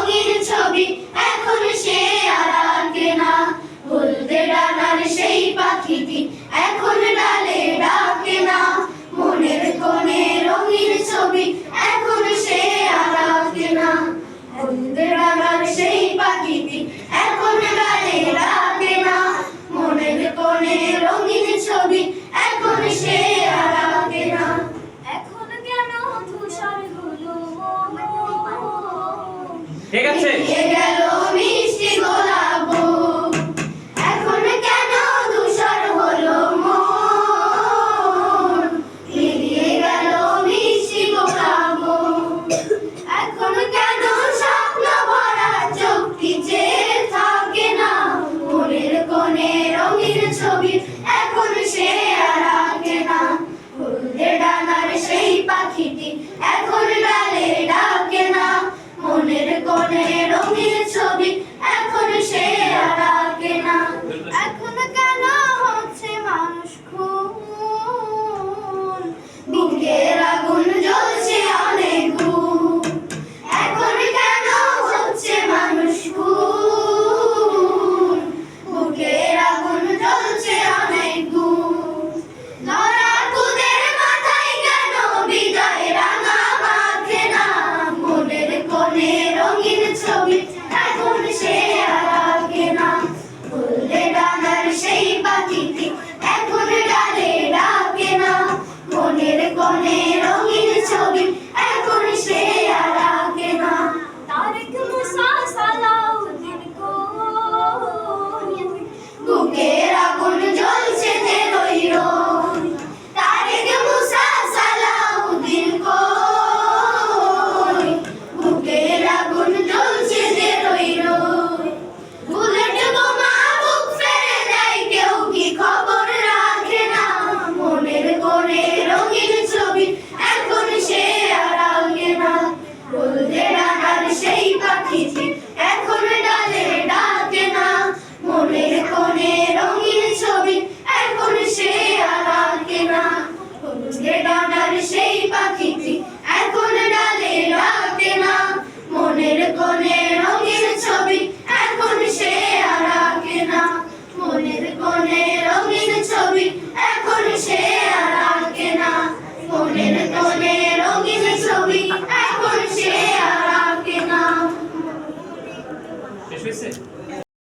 রঙিন ছবি এখন সে আর আঁকে না। হলদে ডানার সেই পাখিটি এখন ডালে ডাকে না। মনের কোণে রঙিন ছবি এখন সে আর আঁকে না। হলদে ডানার সেই পাখিটি এখন ডালে ডাকে না। মনের কোণে রঙিন ছবি এখন সে আর আঁকে না। এখন কেন ধূসর হলো ঠিক আছে।